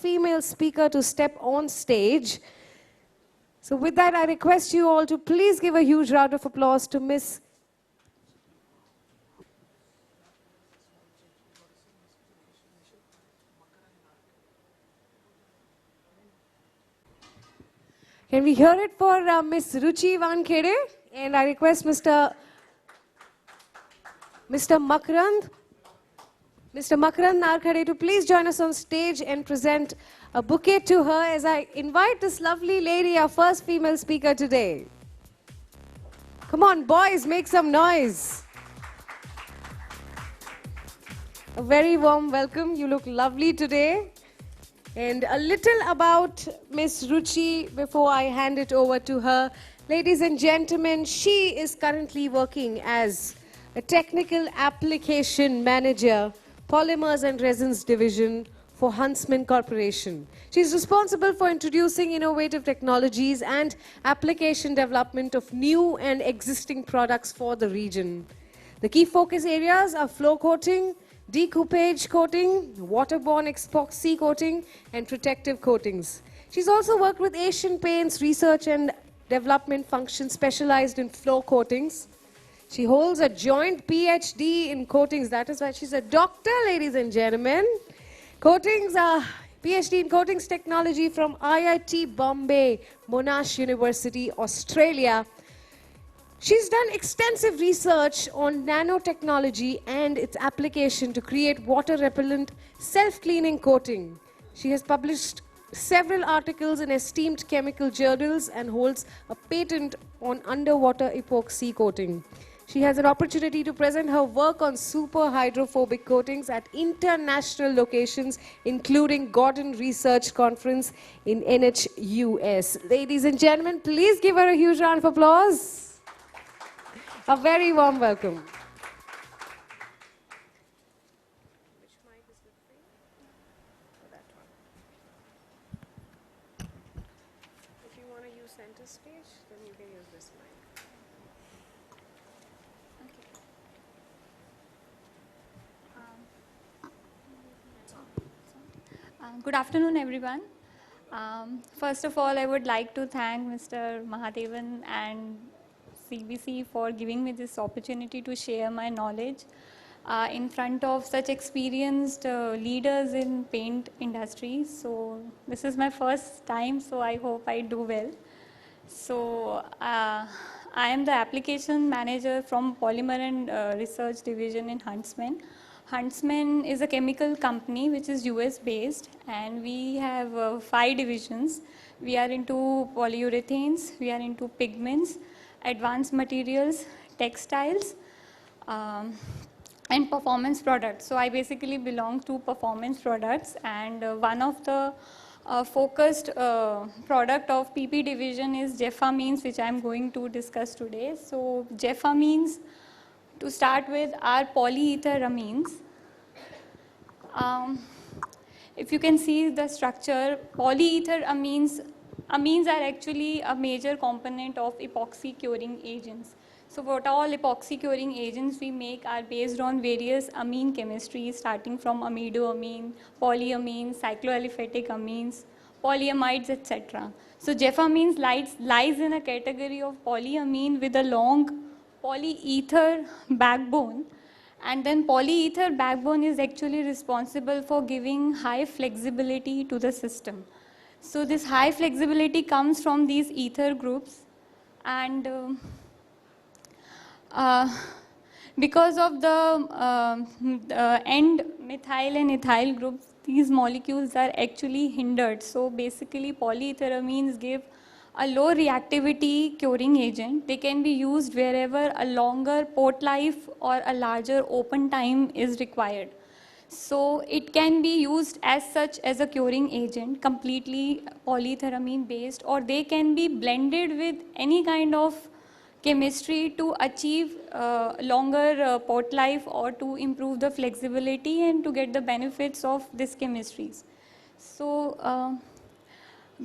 female speaker to step on stage. So with that, I request you all to please give a huge round of applause to Miss Can we hear it for Miss Ruchi Wankhede? And I request Mr. Makarand Narkhade to please join us on stage and present a bouquet to her as I invite this lovely lady, our first female speaker today. Come on, boys, make some noise. A very warm welcome. You look lovely today. And a little about Miss Ruchi before I hand it over to her. Ladies and gentlemen, she is currently working as a technical application manager, polymers and resins division for Huntsman Corporation. She's responsible for introducing innovative technologies and application development of new and existing products for the region. The key focus areas are flow coating, decoupage coating, waterborne epoxy coating, and protective coatings. She's also worked with Asian Paints research and development function specialized in flow coatings. She holds a joint PhD in coatings. That is why she's a doctor, ladies and gentlemen. Coatings are PhD in coatings technology from IIT Bombay, Monash University, Australia. She's done extensive research on nanotechnology and its application to create water-repellent, self-cleaning coating. She has published several articles in esteemed chemical journals and holds a patent on underwater epoxy coating. She has an opportunity to present her work on super hydrophobic coatings at international locations, including Gordon Research Conference in NHUS. Ladies and gentlemen, please give her a huge round of applause. A very warm welcome. Which mic is good for you? Oh, that one. If you want to use center stage, then you can use this mic. Good afternoon, everyone. First of all, I would like to thank Mr. Mahadevan and CBC for giving me this opportunity to share my knowledge in front of such experienced leaders in paint industry. So this is my first time, so I hope I do well. So I am the application manager from Polymer and Research Division in Huntsman. Huntsman is a chemical company which is US based, and we have 5 divisions. We are into polyurethanes, we are into pigments, advanced materials, textiles, and performance products. So I basically belong to performance products, and one of the focused product of PP division is Jeffamines, which I am going to discuss today. So Jeffamines, to start with, are polyetheramines. If you can see the structure, polyetheramines are actually a major component of epoxy curing agents. So what all epoxy curing agents we make are based on various amine chemistries, starting from amidoamine, polyamines, cycloaliphatic amines, polyamides, etc. So Jeffamines lies in a category of polyamine with a long polyether backbone. And then polyether backbone is actually responsible for giving high flexibility to the system. So this high flexibility comes from these ether groups, and because of the end methyl and ethyl groups, these molecules are actually hindered. So basically polyetheramines give a low reactivity curing agent. They can be used wherever a longer port life or a larger open time is required. So it can be used as such as a curing agent, completely polytheramine based, or they can be blended with any kind of chemistry to achieve longer port life or to improve the flexibility and to get the benefits of these chemistries. So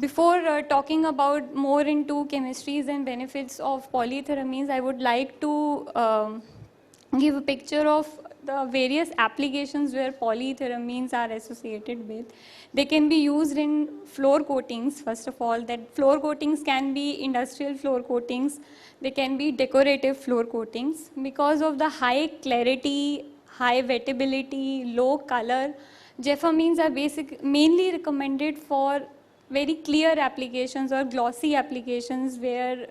before talking about more into chemistries and benefits of polytheramines, I would like to give a picture of the various applications where polyethyramines are associated with. They can be used in floor coatings, first of all. That floor coatings can be industrial floor coatings. They can be decorative floor coatings. Because of the high clarity, high wettability, low color, Jeffamines are mainly recommended for very clear applications or glossy applications where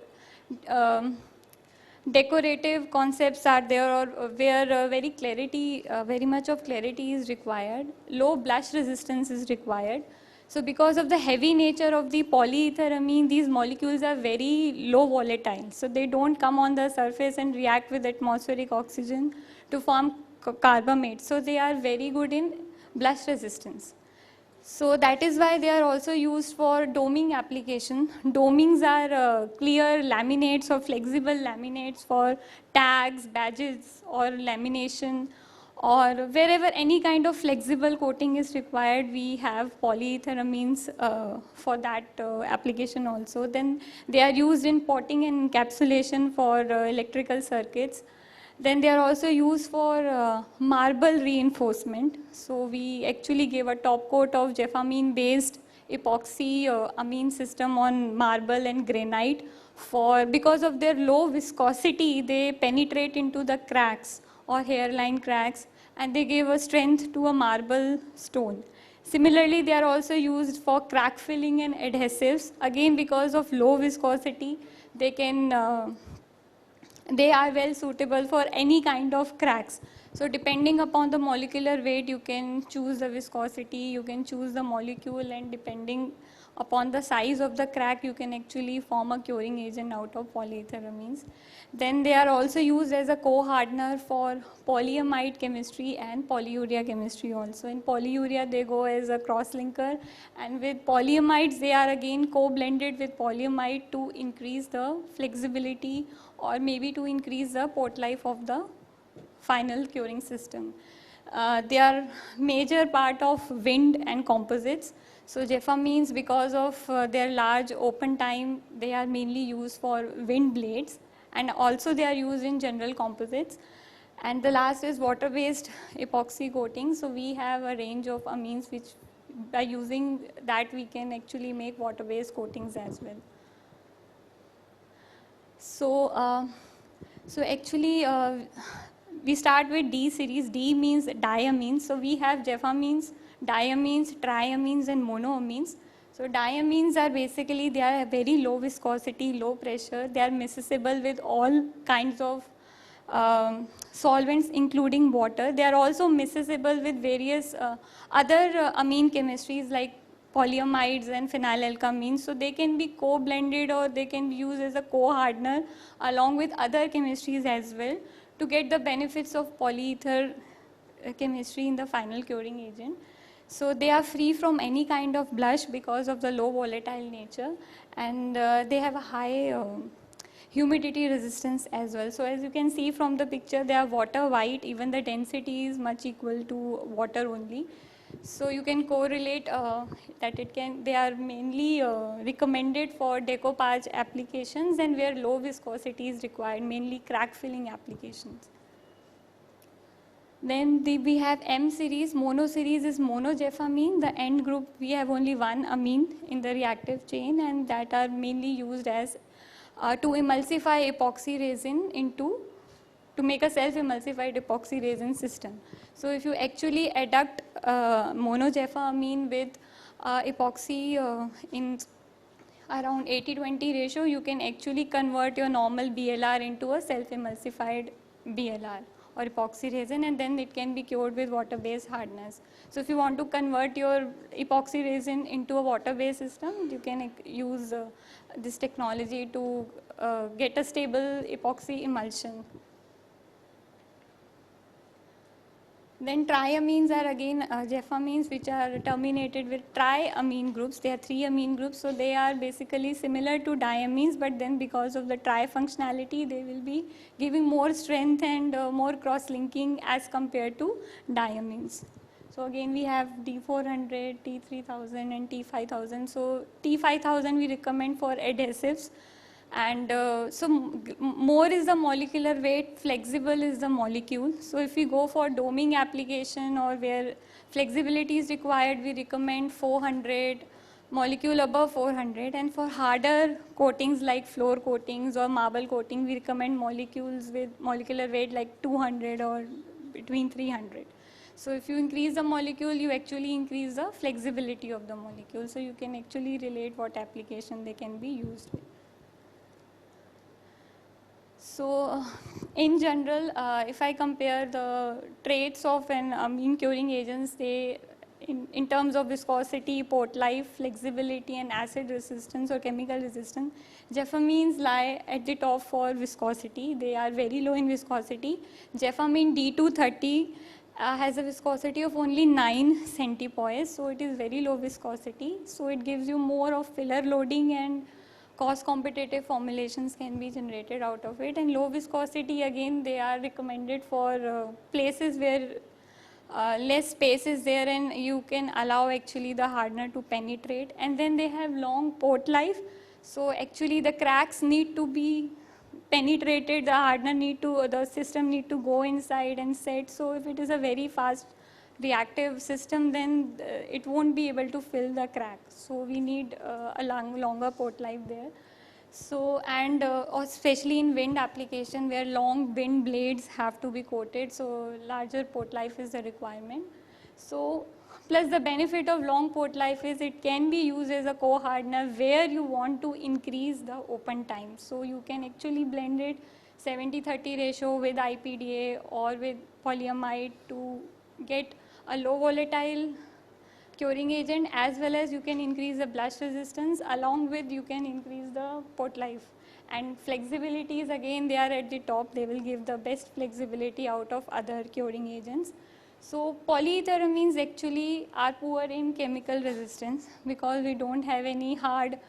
decorative concepts are there, or where very much of clarity is required. Low blush resistance is required. So because of the heavy nature of the polyethyramine, these molecules are very low volatile. So they don't come on the surface and react with atmospheric oxygen to form carbamate. So they are very good in blush resistance. So that is why they are also used for doming application. Domings are clear laminates or flexible laminates for tags, badges, or lamination, or wherever any kind of flexible coating is required, we have polyethyramines for that application also. Then they are used in potting and encapsulation for electrical circuits. Then they are also used for marble reinforcement. So we actually gave a top coat of Jeffamine based epoxy amine system on marble and granite. Because of their low viscosity, they penetrate into the cracks or hairline cracks, and they give a strength to a marble stone. Similarly, they are also used for crack filling and adhesives. Again, because of low viscosity, they are well suitable for any kind of cracks. So depending upon the molecular weight, you can choose the viscosity, you can choose the molecule, and depending upon the size of the crack, you can actually form a curing agent out of polyethyramines. Then they are also used as a co-hardener for polyamide chemistry and polyurea chemistry also. In polyurea, they go as a cross-linker, and with polyamides, they are again co-blended with polyamide to increase the flexibility or maybe to increase the port life of the final curing system. They are major part of wind and composites. So Jeffamines, because of their large open time, they are mainly used for wind blades, and also they are used in general composites. And the last is water-based epoxy coating. So we have a range of amines which by using that we can actually make water-based coatings as well. So actually, we start with D series. D means diamines. So we have Jeffamines, diamines, triamines, and monoamines. So diamines are basically, they are very low viscosity, low pressure. They are miscible with all kinds of solvents, including water. They are also miscible with various other amine chemistries like polyamides and phenylalkylamines. So they can be co-blended or they can be used as a co-hardener along with other chemistries as well to get the benefits of polyether chemistry in the final curing agent. So they are free from any kind of blush because of the low volatile nature, and they have a high humidity resistance as well. So as you can see from the picture, they are water white. Even the density is much equal to water only. So you can correlate that they are mainly recommended for decoupage applications and where low viscosity is required, mainly crack filling applications. Then we have M series. Mono series is monojeffamine. The end group, we have only one amine in the reactive chain, and that are mainly used as to emulsify epoxy resin to make a self-emulsified epoxy resin system. So if you actually adduct monojeffamine with epoxy in around 80-20 ratio, you can actually convert your normal BLR into a self-emulsified BLR or epoxy resin, and then it can be cured with water-based hardness. So if you want to convert your epoxy resin into a water-based system, you can use this technology to get a stable epoxy emulsion. Then triamines are again Jeffamines which are terminated with triamine groups. There are 3 amine groups, so they are basically similar to diamines, but then because of the tri functionality, they will be giving more strength and more cross-linking as compared to diamines. So again, we have D400, T3000, and T5000. So T5000 we recommend for adhesives. And more is the molecular weight, flexible is the molecule. So if we go for doming application or where flexibility is required, we recommend 400, molecule above 400. And for harder coatings like floor coatings or marble coating, we recommend molecules with molecular weight like 200 or between 300. So if you increase the molecule, you actually increase the flexibility of the molecule. So you can actually relate what application they can be used with. So, in general, if I compare the traits of an amine curing agents, they, in terms of viscosity, port life, flexibility, and acid resistance or chemical resistance, Jeffamines lie at the top for viscosity. They are very low in viscosity. Jeffamine D230 has a viscosity of only 9 centipoise, so it is very low viscosity. So it gives you more of filler loading and cost competitive formulations can be generated out of it. And low viscosity, again, they are recommended for places where less space is there and you can allow actually the hardener to penetrate. And then they have long port life. So actually the cracks need to be penetrated, the hardener need to, the system need to go inside and set. So if it is a very fast reactive system, then it won't be able to fill the crack. So we need a longer port life there. So, and especially in wind application where long wind blades have to be coated, so larger port life is the requirement. So, plus the benefit of long port life is it can be used as a co-hardener where you want to increase the open time. So you can actually blend it 70-30 ratio with IPDA or with polyamide to get a low volatile curing agent, as well as you can increase the blush resistance, along with you can increase the port life. And flexibility is, again, they are at the top. They will give the best flexibility out of other curing agents. So polyethyramines actually are poor in chemical resistance because we don't have any hard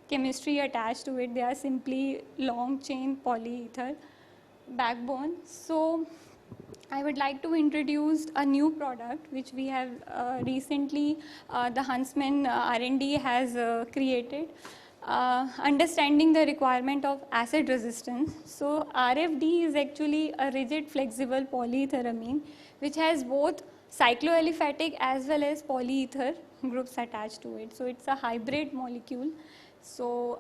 chemistry attached to it. They are simply long chain polyether backbone. So I would like to introduce a new product which we have recently, the Huntsman R&D has created, understanding the requirement of acid resistance. So RFD is actually a rigid flexible polyethyramine which has both cycloaliphatic as well as polyether groups attached to it. So it's a hybrid molecule. So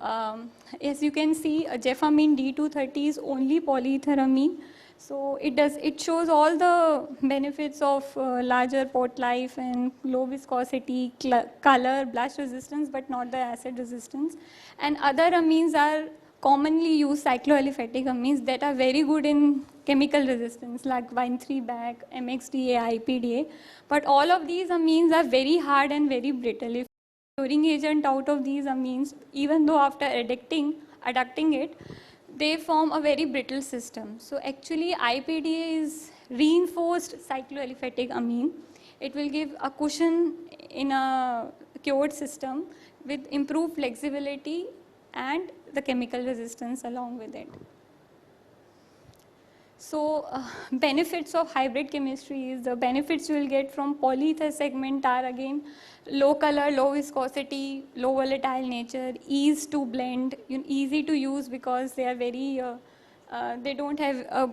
as you can see, Jeffamine D230 is only polyethyramine. So it shows all the benefits of larger port life and low viscosity, color, blush resistance, but not the acid resistance. And other amines are commonly used cycloaliphatic amines that are very good in chemical resistance like Wine3-Bac, MXDA, IPDA. But all of these amines are very hard and very brittle. If curing agent out of these amines, even though after adducting it, they form a very brittle system. So actually IPDA is reinforced cycloaliphatic amine. It will give a cushion in a cured system with improved flexibility and the chemical resistance along with it. So benefits of hybrid chemistry is the benefits you will get from polyether segment are again low color, low viscosity, low volatile nature, ease to blend, easy to use because they are very, they don't have a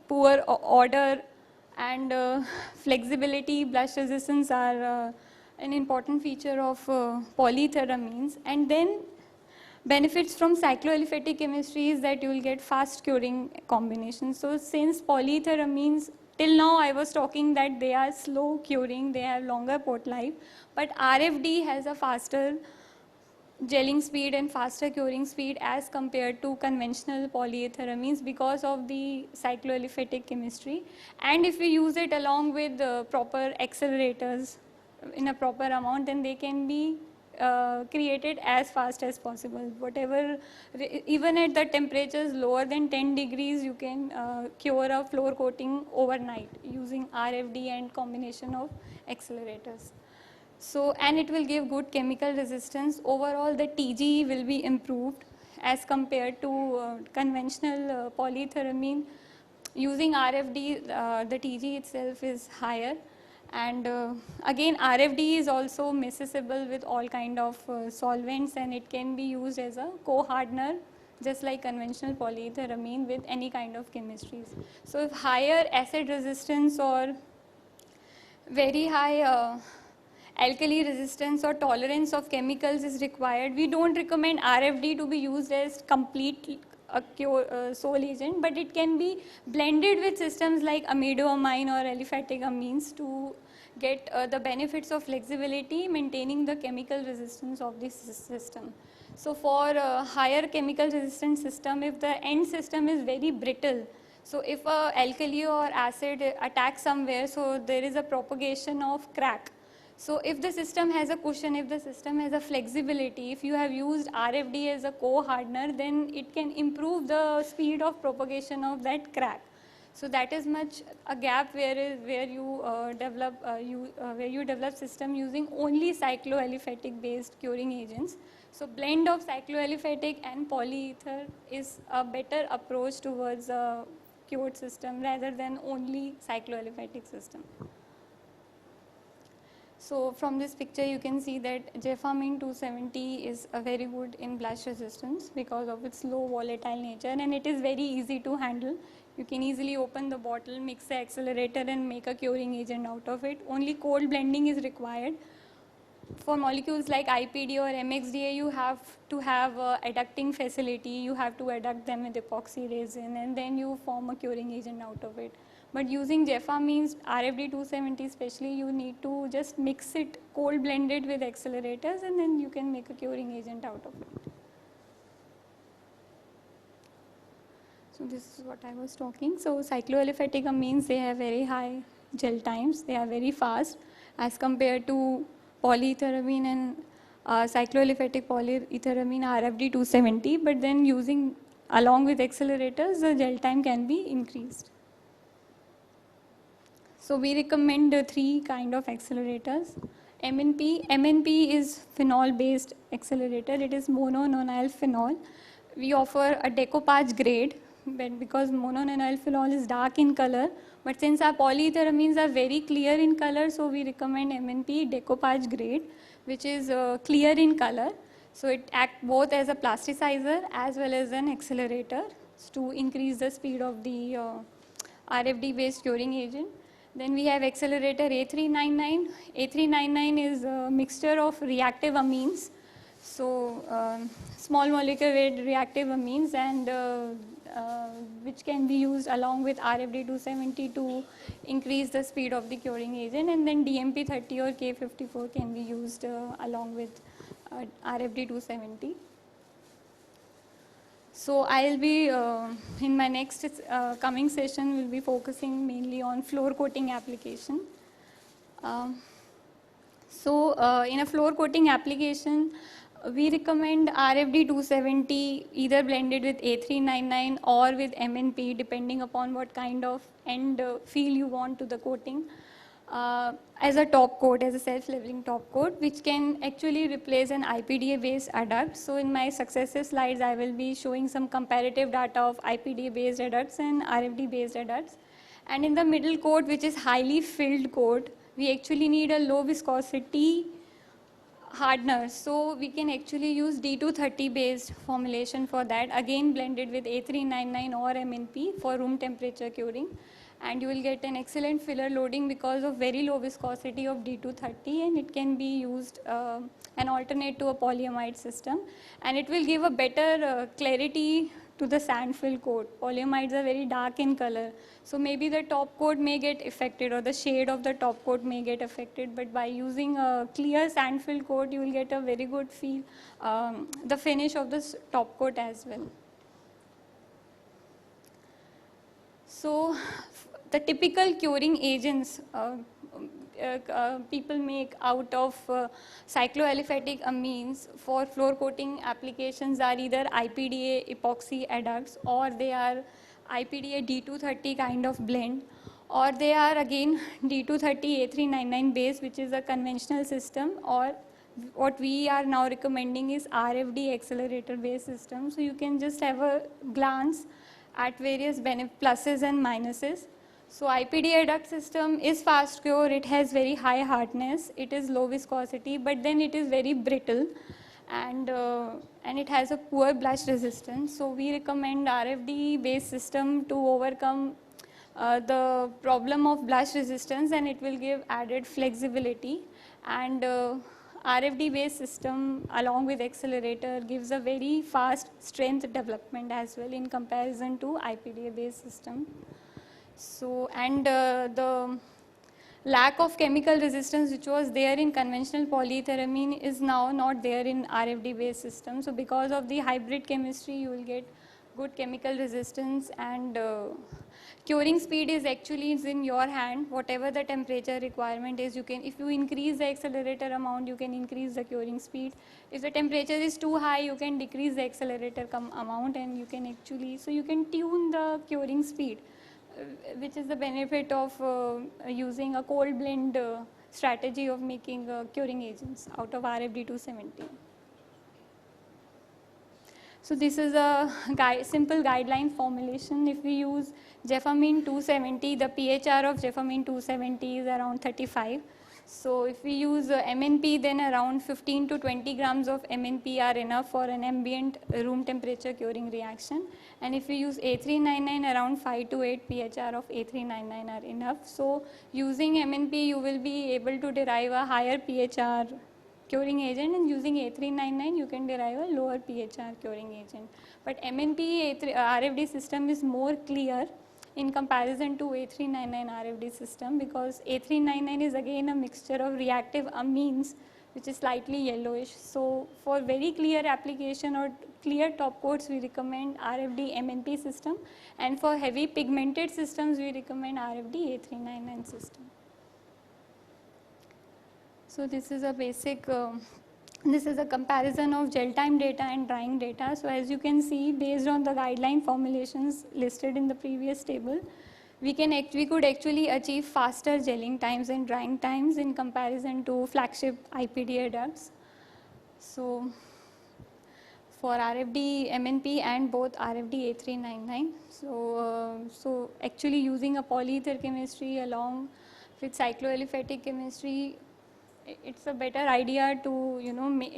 poor order, and flexibility, blush resistance are an important feature of polyethyramines. And then benefits from cycloaliphatic chemistry is that you will get fast curing combinations. So since polyethyramines, till now I was talking that they are slow curing, they have longer port life, but RFD has a faster gelling speed and faster curing speed as compared to conventional polyethyramines because of the cycloaliphatic chemistry. And if we use it along with proper accelerators in a proper amount, then they can be created as fast as possible. Whatever, even at the temperatures lower than 10 degrees, you can cure a floor coating overnight using RFD and combination of accelerators. So, and it will give good chemical resistance. Overall, the TGE will be improved as compared to conventional polyethyramine. Using RFD, the TGE itself is higher. And again, RFD is also miscible with all kind of solvents, and it can be used as a co-hardener, just like conventional polyethyramine with any kind of chemistries. So if higher acid resistance or very high alkali resistance or tolerance of chemicals is required, we don't recommend RFD to be used as complete sole agent, but it can be blended with systems like amidoamine or aliphatic amines to get the benefits of flexibility, maintaining the chemical resistance of this system. So for higher chemical resistant system, if the end system is very brittle, so if a alkali or acid attacks somewhere, so there is a propagation of crack. So if the system has a cushion, if the system has a flexibility, if you have used RFD as a co-hardener, then it can improve the speed of propagation of that crack. So that is much a gap where you develop system using only cycloaliphatic based curing agents. So blend of cycloaliphatic and polyether is a better approach towards a cured system rather than only cycloaliphatic system. So from this picture you can see that Jefamine 270 is a very good in blast resistance because of its low volatile nature, and it is very easy to handle. You can easily open the bottle, mix the accelerator and make a curing agent out of it. Only cold blending is required. For molecules like IPD or MXDA, you have to have a adducting facility. You have to adduct them with epoxy resin and then you form a curing agent out of it. But using Jefamine's RFD 270 especially, you need to just mix it cold blended with accelerators and then you can make a curing agent out of it. So this is what I was talking. So cycloaliphatic amines, they have very high gel times. They are very fast as compared to polyethyramine and cycloaliphatic polyethyramine RFD 270. But then using along with accelerators, the gel time can be increased. So we recommend three kind of accelerators. MNP is phenol-based accelerator. It is monononyl phenol. We offer a decoupage grade, but because monononyl phenol is dark in color, but since our polyethyramines are very clear in color, so we recommend MNP decoupage grade, which is clear in color. So it acts both as a plasticizer as well as an accelerator to increase the speed of the RFD-based curing agent. Then we have accelerator A399. A399 is a mixture of reactive amines. So small molecular weight reactive amines and which can be used along with RFD 270 to increase the speed of the curing agent, and then DMP 30 or K54 can be used along with RFD 270. So I'll be, in my next coming session, will be focusing mainly on floor coating application. In a floor coating application, we recommend RFD 270 either blended with A399 or with MNP depending upon what kind of end feel you want to the coating. As a top coat, as a self-leveling top coat, which can actually replace an IPDA-based adduct. So in my successive slides, I will be showing some comparative data of IPDA-based adducts and RFD-based adducts. And in the middle coat, which is highly filled coat, we actually need a low viscosity hardener. So we can actually use D230 based formulation for that, again blended with A399 or MNP for room temperature curing. And you will get an excellent filler loading because of very low viscosity of D230, and it can be used an alternate to a polyamide system, and it will give a better clarity to the sand fill coat. Polyamides are very dark in color, so maybe the top coat may get affected or the shade of the top coat may get affected, but by using a clear sand fill coat you will get a very good feel, the finish of this top coat as well. So the typical curing agents people make out of cycloaliphatic amines for floor coating applications are either IPDA epoxy adducts, or they are IPDA D230 kind of blend, or they are again D230 A399 base, which is a conventional system, or what we are now recommending is RFD accelerator based system. So you can just have a glance at various pluses and minuses. So IPDA duct system is fast cure, it has very high hardness, it is low viscosity, but then it is very brittle, and it has a poor blush resistance. So we recommend RFD based system to overcome the problem of blush resistance, and it will give added flexibility. And RFD based system along with accelerator gives a very fast strength development as well in comparison to IPDA based system. So, and the lack of chemical resistance which was there in conventional polyethylamine is now not there in RFD based system. So because of the hybrid chemistry, you will get good chemical resistance, and curing speed is actually in your hand. Whatever the temperature requirement is, you can, if you increase the accelerator amount, you can increase the curing speed. If the temperature is too high, you can decrease the accelerator amount, and you can actually, so you can tune the curing speed, which is the benefit of using a cold blend strategy of making curing agents out of RFD 270. So this is a simple guideline formulation. If we use Jeffamine 270, the pHR of Jeffamine 270 is around 35. So if we use MNP, then around 15 to 20 grams of MNP are enough for an ambient room temperature curing reaction. And if we use A399, around 5 to 8 pHR of A399 are enough. So using MNP, you will be able to derive a higher pHR curing agent, and using A399 you can derive a lower pHR curing agent. But MNP RFD system is more clear in comparison to A399 RFD system, because A399 is again a mixture of reactive amines which is slightly yellowish. So for very clear application or clear top coats, we recommend RFD MNP system, and for heavy pigmented systems we recommend RFD A399 system. So this is a basic, this is a comparison of gel time data and drying data. So as you can see, based on the guideline formulations listed in the previous table, we could actually achieve faster gelling times and drying times in comparison to flagship IPDA ducts. So for RFD MNP and both RFD A399, so actually using a polyether chemistry along with cycloaliphatic chemistry, it's a better idea to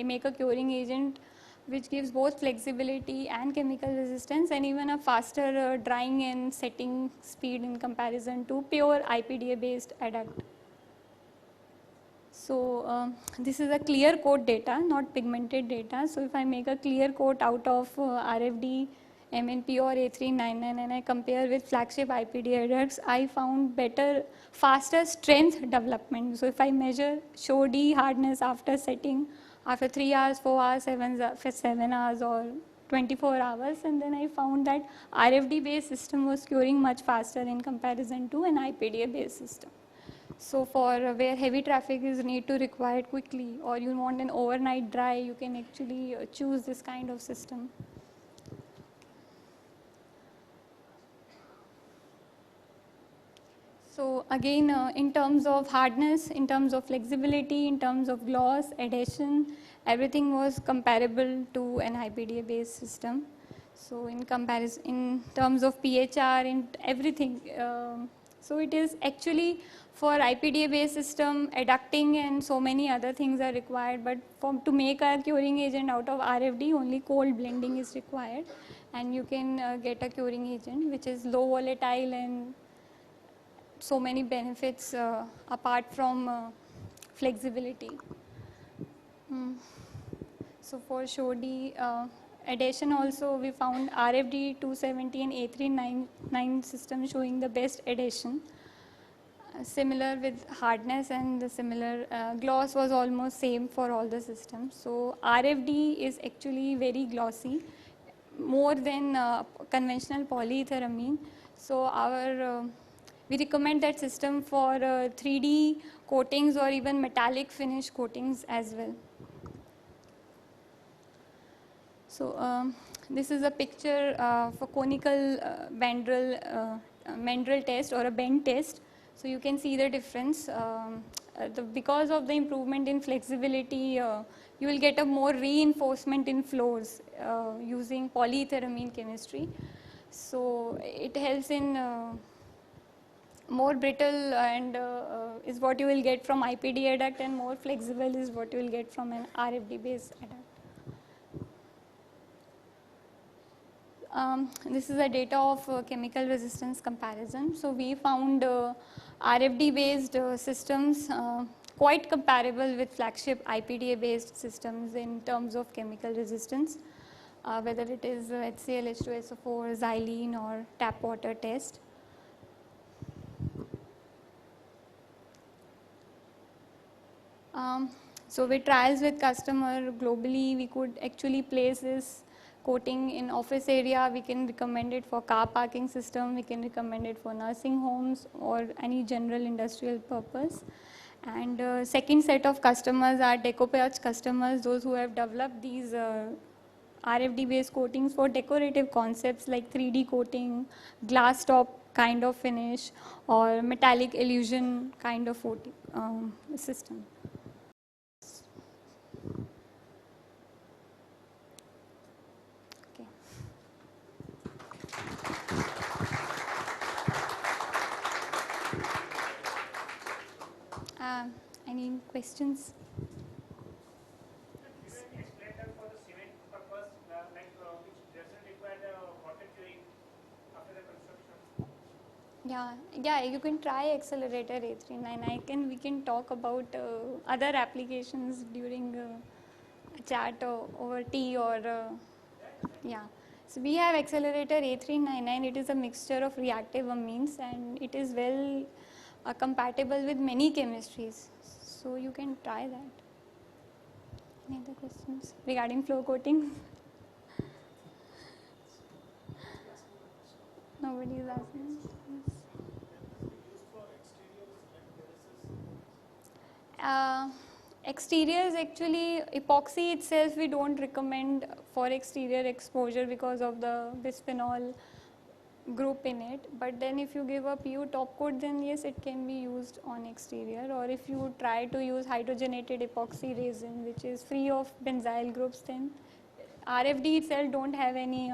make a curing agent which gives both flexibility and chemical resistance, and even a faster drying and setting speed in comparison to pure IPDA based adduct. So this is a clear coat data, not pigmented data. So if I make a clear coat out of RFD MNP or A399 and I compare with flagship IPDA adducts, I found better, faster strength development. So if I measure show D hardness after setting, after 3 hours, 4 hours, 7 hours or 24 hours, and then I found that RFD based system was curing much faster in comparison to an IPDA based system. So for where heavy traffic is need to required quickly, or you want an overnight dry, you can actually choose this kind of system. So again, in terms of hardness, in terms of flexibility, in terms of gloss, adhesion, everything was comparable to an IPDA based system. So in comparison, in terms of pHR, in everything, so it is actually for IPDA based system, adducting and so many other things are required, but to make a curing agent out of RFD, only cold blending is required, and you can get a curing agent which is low volatile and so many benefits apart from flexibility. So for SHODI adhesion also, we found RFD 270 and A399 system showing the best adhesion. Similar with hardness, and the similar gloss was almost same for all the systems. So RFD is actually very glossy, more than conventional polyethylamine. So our we recommend that system for 3D coatings or even metallic finish coatings as well. So this is a picture for conical mandrel test or a bend test. So you can see the difference. Because of the improvement in flexibility, you will get a more reinforcement in floors using polyethylamine chemistry. So it helps in more brittle and is what you will get from IPD adduct, and more flexible is what you will get from an RFD based adduct. This is a data of chemical resistance comparison. So we found RFD based systems quite comparable with flagship IPDA based systems in terms of chemical resistance, whether it is HCl, H2SO4, xylene or tap water test. So with trials with customer globally, we could actually place this coating in office area. We can recommend it for car parking system. We can recommend it for nursing homes or any general industrial purpose. And second set of customers are decoupage customers, those who have developed these RFD based coatings for decorative concepts like 3D coating, glass top kind of finish, or metallic illusion kind of system. Okay. Any questions? Yeah, you can try accelerator A39. We can talk about other applications during a chat over tea or yeah. So we have accelerator A399. It is a mixture of reactive amines and it is well compatible with many chemistries. So you can try that. Any other questions regarding flow coating? Nobody is asking. Exteriors, actually epoxy itself we don't recommend for exterior exposure because of the bisphenol group in it, but then if you give a PU top coat, then yes, it can be used on exterior. Or if you try to use hydrogenated epoxy resin which is free of benzyl groups, then RFD itself don't have any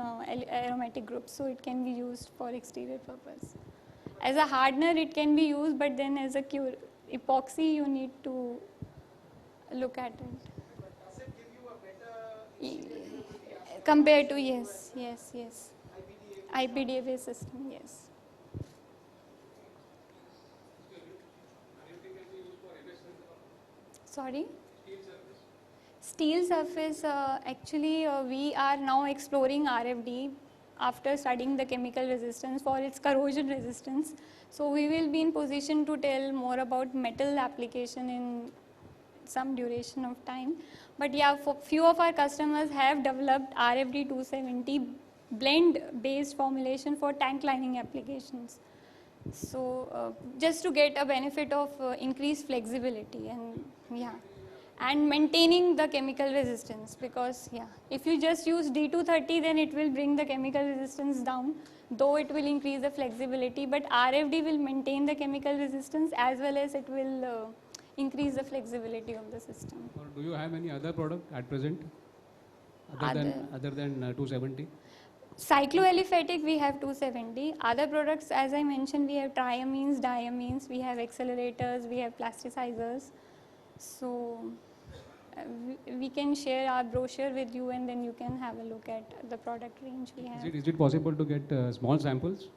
aromatic groups, so it can be used for exterior purpose. As a hardener it can be used, but then as a epoxy you need to look at it. Does it give you a better Compared to yes. IPDA based system, yes. Sorry? Steel surface, actually we are now exploring RFD after studying the chemical resistance for its corrosion resistance. So we will be in position to tell more about metal application in some duration of time. But yeah, for few of our customers have developed RFD 270 blend based formulation for tank lining applications. So just to get a benefit of increased flexibility and maintaining the chemical resistance, because if you just use D230 then it will bring the chemical resistance down, though it will increase the flexibility, but RFD will maintain the chemical resistance as well as it will increase the flexibility of the system. Or do you have any other product at present other than 270? Cycloaliphatic we have 270. Other products, as I mentioned, we have triamines, diamines, we have accelerators, we have plasticizers. So we can share our brochure with you and then you can have a look at the product range we have. Is it possible to get small samples?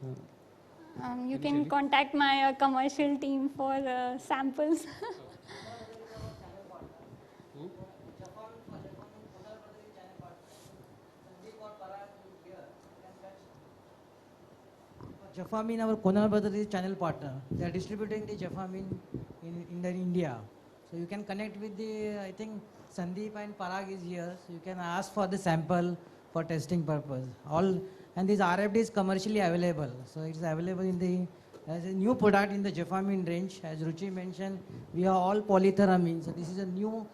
You can contact my commercial team for samples. Jafamine, our Konal Brothers is channel partner. They are distributing the Jafamine in India. So you can connect with the, I think Sandeep and Parag is here. So you can ask for the sample for testing purpose. And this RFD is commercially available. So it's available in as a new product in the Jafamine range. As Ruchi mentioned, we are all polytheramine. So this is a new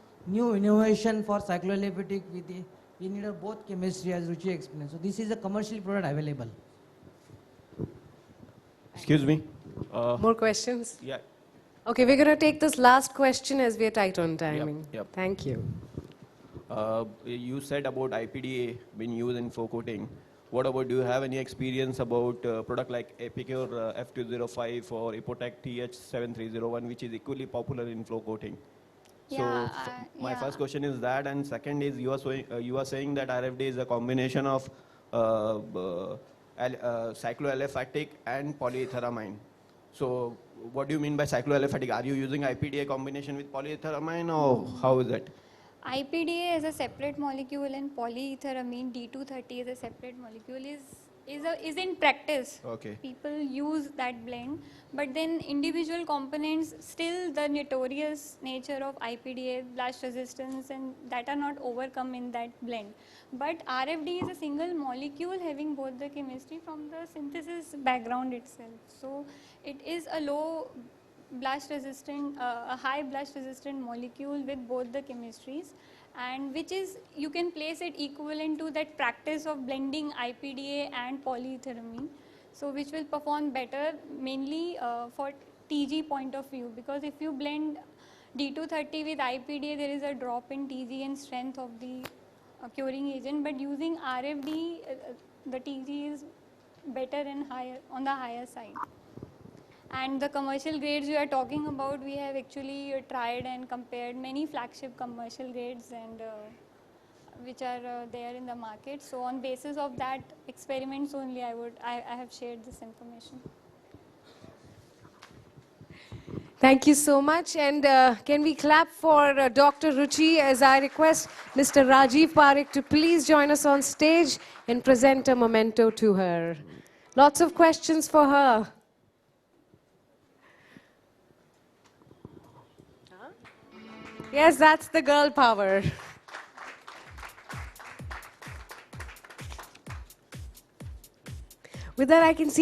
innovation for cycloaliphatic we need both chemistry, as Ruchi explained. So this is a commercial product available. Excuse me. More questions? Yeah. Okay, we're going to take this last question as we are tight on timing. Yep. Thank you. You said about IPDA being used in flow coating. what about, do you have any experience about product like Epicure F205 or Epotec TH7301, which is equally popular in flow coating? So Yeah, my yeah. first question is that, and second is you are saying that RFD is a combination of cycloaliphatic and polyetheramine. So what do you mean by cycloaliphatic? Are you using IPDA combination with polyetheramine, or how is it? IPDA is a separate molecule and polyetheramine D230 is a separate molecule is in practice. Okay. People use that blend, but then individual components, still the notorious nature of IPDA, blast resistance, and that are not overcome in that blend. But RFD is a single molecule having both the chemistry from the synthesis background itself. So it is a low blast resistant, a high blast resistant molecule with both the chemistries, and which is, you can place it equivalent to that practice of blending IPDA and polyetheramine, so which will perform better mainly for TG point of view, because if you blend D230 with IPDA, there is a drop in TG and strength of the curing agent, but using RFD, the TG is better and higher, on the higher side. And the commercial grades you are talking about, we have actually tried and compared many flagship commercial grades and which are there in the market. So on basis of that experiments only, I have shared this information. Thank you so much. And can we clap for Dr. Ruchi as I request Mr. Rajiv Parekh to please join us on stage and present a memento to her. Lots of questions for her. Yes, that's the girl power. With that, I can see